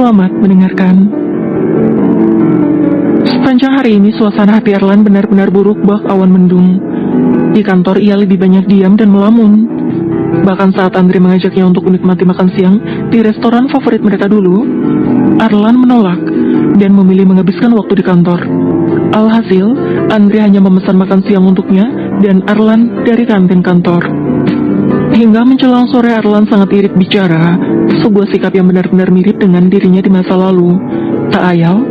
Selamat mendengarkan. Sepanjang hari ini suasana hati Erlan benar-benar buruk bak awan mendung. Di kantor ia lebih banyak diam dan melamun. Bahkan saat Andre mengajaknya untuk menikmati makan siang di restoran favorit mereka dulu, Erlan menolak dan memilih menghabiskan waktu di kantor. Alhasil, Andre hanya memesan makan siang untuknya dan Erlan dari kantin kantor. Hingga menjelang sore Erlan sangat irit bicara, sebuah sikap yang benar-benar mirip dengan dirinya di masa lalu. Tak ayal,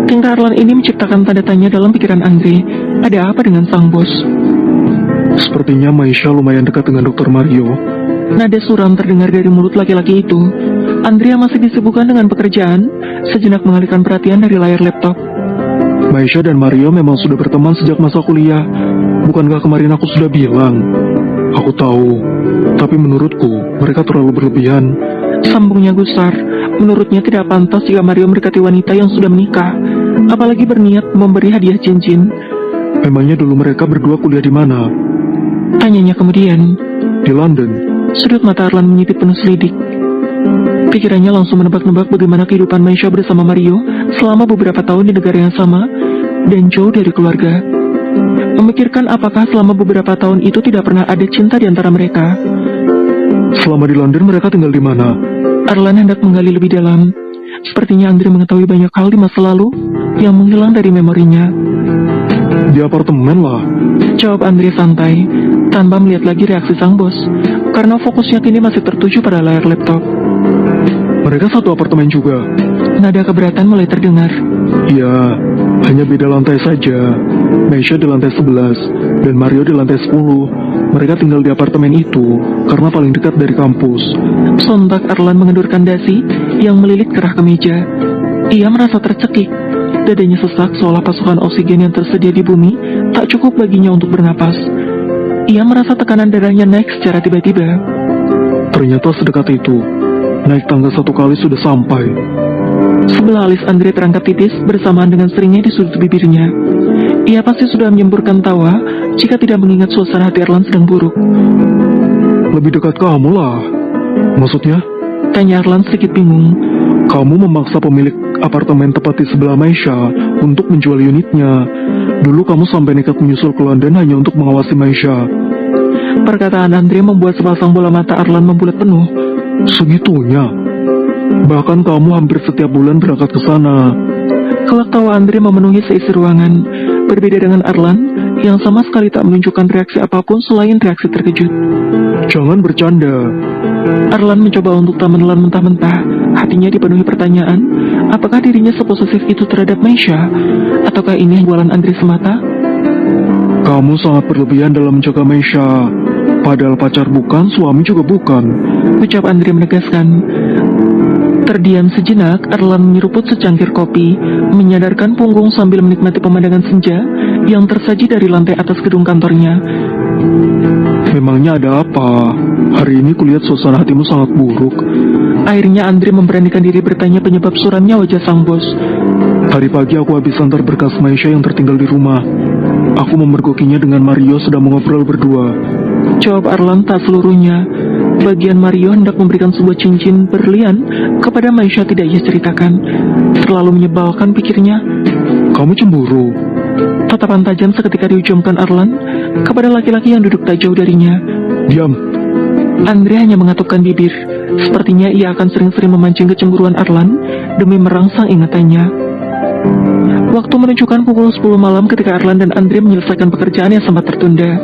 tingkah Erlan ini menciptakan tanda tanya dalam pikiran Andre. Ada apa dengan sang bos? Sepertinya Maisha lumayan dekat dengan Dr. Mario. Nada suram terdengar dari mulut laki-laki itu. Andre yang masih disibukkan dengan pekerjaan, sejenak mengalihkan perhatian dari layar laptop. Maisha dan Mario memang sudah berteman sejak masa kuliah. Bukankah kemarin aku sudah bilang? Aku tahu, tapi menurutku mereka terlalu berlebihan. Sambungnya gusar. Menurutnya tidak pantas jika Mario mendekati wanita yang sudah menikah, apalagi berniat memberi hadiah cincin. Memangnya dulu mereka berdua kuliah di mana? Tanyanya kemudian. Di London. Sudut mata Erlan menyipit penuh selidik. Pikirannya langsung menebak-nebak bagaimana kehidupan Maisha bersama Mario selama beberapa tahun di negara yang sama dan jauh dari keluarga. Memikirkan apakah selama beberapa tahun itu tidak pernah ada cinta di antara mereka. Selama di London mereka tinggal di mana? Erlan hendak menggali lebih dalam. Sepertinya Andre mengetahui banyak hal di masa lalu yang menghilang dari memorinya. Di apartemen lah. Jawab Andre santai, tanpa melihat lagi reaksi sang bos, karena fokusnya kini masih tertuju pada layar laptop. Mereka satu apartemen juga. Nada keberatan mulai terdengar. Iya, hanya beda lantai saja. Maisha di lantai 11 dan Mario di lantai 10. Mereka tinggal di apartemen itu karena paling dekat dari kampus. Sontak Erlan mengendurkan dasi yang melilit kerah kemeja. Ia merasa tercekik. Dadanya sesak seolah pasokan oksigen yang tersedia di bumi tak cukup baginya untuk bernapas. Ia merasa tekanan darahnya naik secara tiba-tiba. Ternyata sedekat itu. Naik tangga satu kali sudah sampai. Sebelah alis Andre terangkat tipis bersamaan dengan seringnya di sudut bibirnya. Ia pasti sudah menyemburkan tawa jika tidak mengingat suasana hati Erlan sedang buruk. Lebih dekat kamu lah. Maksudnya? Tanya Erlan sedikit bingung. Kamu memaksa pemilik apartemen tepat di sebelah Maisha untuk menjual unitnya. Dulu kamu sampai nekat menyusul ke London hanya untuk mengawasi Maisha. Perkataan Andre membuat sepasang bola mata Erlan membulat penuh. Segitunya. Bahkan kamu hampir setiap bulan berangkat ke sana. Kelak tawa Andre memenuhi seisi ruangan. Berbeda dengan Erlan yang sama sekali tak menunjukkan reaksi apapun selain reaksi terkejut. Jangan bercanda. Erlan mencoba untuk tak menelan mentah-mentah. Hatinya dipenuhi pertanyaan, apakah dirinya seposesif itu terhadap Maisha? Ataukah ini bualan Andre semata? Kamu sangat berlebihan dalam menjaga Maisha. Padahal pacar bukan, suami juga bukan. Ucap Andre menegaskan. Terdiam sejenak, Erlan menyeruput secangkir kopi, menyadarkan punggung sambil menikmati pemandangan senja yang tersaji dari lantai atas gedung kantornya. Memangnya ada apa? Hari ini kulihat suasana hatimu sangat buruk. Akhirnya Andre memberanikan diri bertanya penyebab suramnya wajah sang bos. Tadi pagi aku habis antar berkas Maisha yang tertinggal di rumah. Aku memergokinya dengan Mario sedang mengobrol berdua. Jawab Erlan tak seluruhnya. Bagian Mario hendak memberikan sebuah cincin berlian kepada Maisha tidak ia ceritakan. Terlalu menyebalkan pikirnya. Kamu cemburu? Tatapan tajam seketika diujamkan Erlan kepada laki-laki yang duduk tak jauh darinya. Diam. Andre hanya mengatupkan bibir. Sepertinya ia akan sering-sering memancing kecemburuan Erlan demi merangsang ingatannya. Waktu menunjukkan pukul 10 malam ketika Erlan dan Andre menyelesaikan pekerjaan yang sempat tertunda.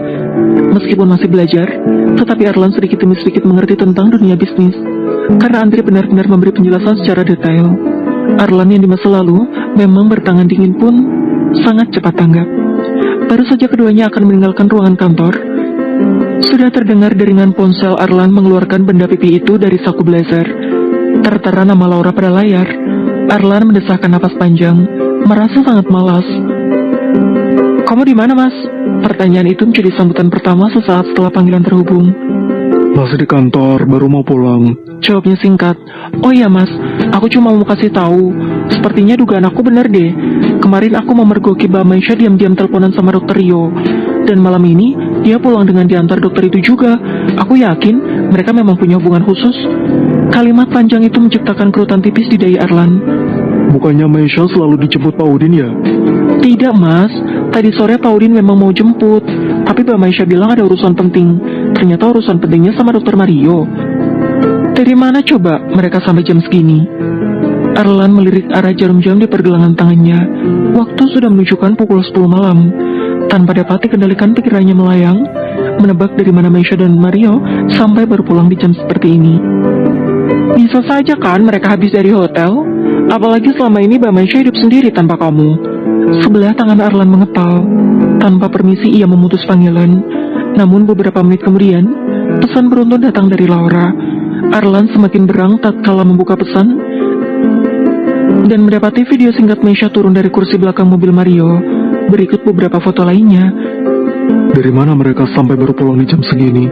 Meskipun masih belajar, tetapi Erlan sedikit demi sedikit mengerti tentang dunia bisnis. Karena Andre benar-benar memberi penjelasan secara detail. Erlan yang di masa lalu memang bertangan dingin pun sangat cepat tanggap. Baru saja keduanya akan meninggalkan ruangan kantor, sudah terdengar deringan ponsel Erlan mengeluarkan benda pipi itu dari saku blazer. Tertera nama Laura pada layar. Erlan mendesahkan napas panjang, merasa sangat malas. Kamu di mana, Mas? Pertanyaan itu menjadi sambutan pertama sesaat setelah panggilan terhubung. Masih di kantor, baru mau pulang. Jawabnya singkat. Oh iya, Mas, aku cuma mau kasih tahu. Sepertinya dugaan aku benar deh. Kemarin aku memergoki Mbak Maisha diam-diam teleponan sama Dokter Rio. Dan malam ini dia pulang dengan diantar dokter itu juga. Aku yakin mereka memang punya hubungan khusus. Kalimat panjang itu menciptakan kerutan tipis di dahi Arlan. Bukannya Maisha selalu dijemput Pak Udin ya? Tidak mas, tadi sore Pak Udin memang mau jemput, tapi Mbak Maisha bilang ada urusan penting. Ternyata urusan pentingnya sama Dokter Mario. Dari mana coba mereka sampai jam segini? Arlan melirik arah jarum jam di pergelangan tangannya. Waktu sudah menunjukkan pukul 10 malam. Tanpa dapat dikendalikan pikirannya melayang, menebak dari mana Maisha dan Mario sampai berpulang di jam seperti ini. Bisa saja kan mereka habis dari hotel? Apalagi selama ini Mbak Maisha hidup sendiri tanpa kamu. Sebelah tangan Arlan mengepal. Tanpa permisi ia memutus panggilan. Namun beberapa menit kemudian, pesan beruntun datang dari Laura. Arlan semakin berang tatkala membuka pesan dan mendapati video singkat Maisha turun dari kursi belakang mobil Mario. Berikut beberapa foto lainnya. Dari mana mereka sampai baru pulang di jam segini?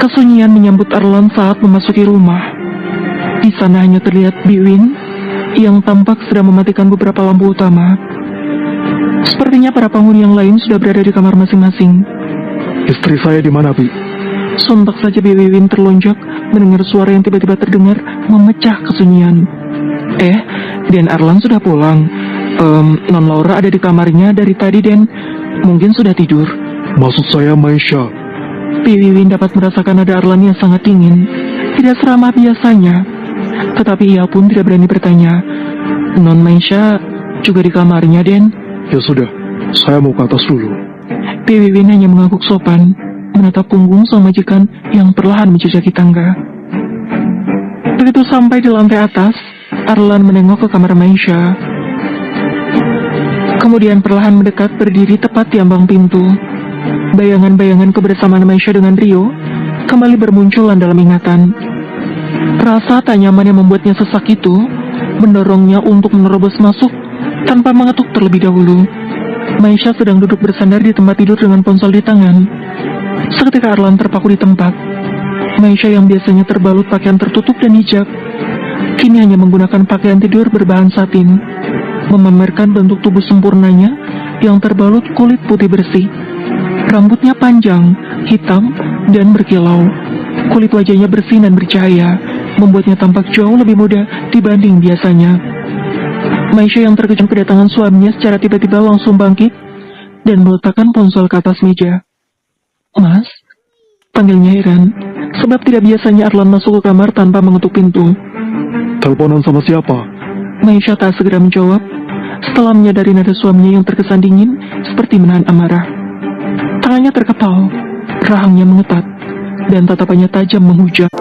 Kesunyian menyambut Arlan saat memasuki rumah. Di sana hanya terlihat Biwin yang tampak sedang mematikan beberapa lampu utama. Sepertinya para penghuni yang lain sudah berada di kamar masing-masing. Istri saya di mana, Bi? Sontak saja Biwin terlonjak mendengar suara yang tiba-tiba terdengar memecah kesunyian. Dan Arlan sudah pulang. Non Laura ada di kamarnya dari tadi dan mungkin sudah tidur. Maksud saya Maisha. Wiwin dapat merasakan ada Arlan yang sangat dingin, tidak seramah biasanya. Tetapi ia pun tidak berani bertanya. Non Maisha juga di kamarnya, Den. Ya sudah, saya mau ke atas dulu. Wiwin hanya mengangguk sopan, menatap punggung sang majikan yang perlahan menjejaki tangga. Begitu sampai di lantai atas, Arlan menengok ke kamar Maisha. Kemudian perlahan mendekat berdiri tepat di ambang pintu. Bayangan-bayangan kebersamaan Maisha dengan Rio kembali bermunculan dalam ingatan. Rasa tak nyaman yang membuatnya sesak itu mendorongnya untuk menerobos masuk tanpa mengetuk terlebih dahulu. Maisha sedang duduk bersandar di tempat tidur dengan ponsel di tangan. Seketika Arlan terpaku di tempat. Maisha yang biasanya terbalut pakaian tertutup dan hijab, kini hanya menggunakan pakaian tidur berbahan satin, memamerkan bentuk tubuh sempurnanya yang terbalut kulit putih bersih. Rambutnya panjang, hitam, dan berkilau. Kulit wajahnya bersih dan bercahaya, membuatnya tampak jauh lebih muda dibanding biasanya. Maisha yang terkejut kedatangan suaminya secara tiba-tiba langsung bangkit dan meletakkan ponsel ke atas meja. "Mas?" panggilnya heran, sebab tidak biasanya Arlan masuk ke kamar tanpa mengetuk pintu. Teleponan sama siapa? Maisha tak segera menjawab, setelah menyadari nada suaminya yang terkesan dingin seperti menahan amarah. Tangannya terkepal, rahangnya mengetat, dan tatapannya tajam menghujam.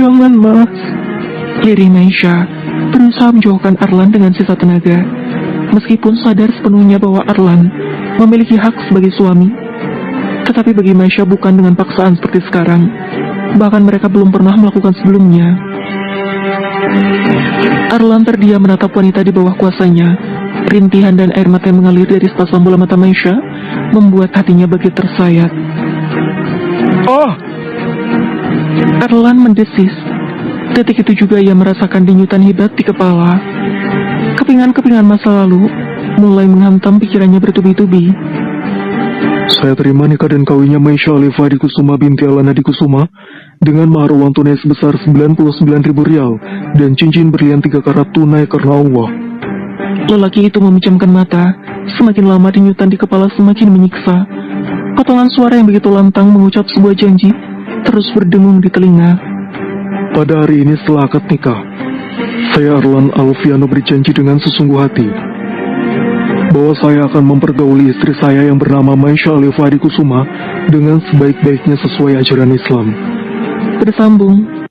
Jangan, Mas. Lirih Maisha berusaha menjauhkan Arlan dengan sisa tenaga, meskipun sadar sepenuhnya bahwa Arlan memiliki hak sebagai suami. Tetapi bagi Maisha bukan dengan paksaan seperti sekarang, bahkan mereka belum pernah melakukan sebelumnya. Arlan terdiam menatap wanita di bawah kuasanya. Rintihan dan air mata yang mengalir dari sepasang bola mata Maisha membuat hatinya bagai tersayat. Arlan mendesis. Detik itu juga ia merasakan denyutan hebat di kepala. Kepingan-kepingan masa lalu mulai menghantam pikirannya bertubi-tubi. Saya terima nikah dan kawinnya Maisha Alifa Adikusuma binti Alana Adikusuma dengan mahar uang tunai sebesar 99.000 rial dan cincin berlian 3 karat tunai karena Allah. Lelaki itu memejamkan mata. Semakin lama denyutan di kepala semakin menyiksa. Potongan suara yang begitu lantang mengucap sebuah janji terus berdengung di telinga. Pada hari ini setelah akad nikah, saya Arlan Alfiano berjanji dengan sesungguh hati bahwa saya akan mempergauli istri saya yang bernama Maisha Alifa Adikusuma dengan sebaik-baiknya sesuai ajaran Islam. Bersambung,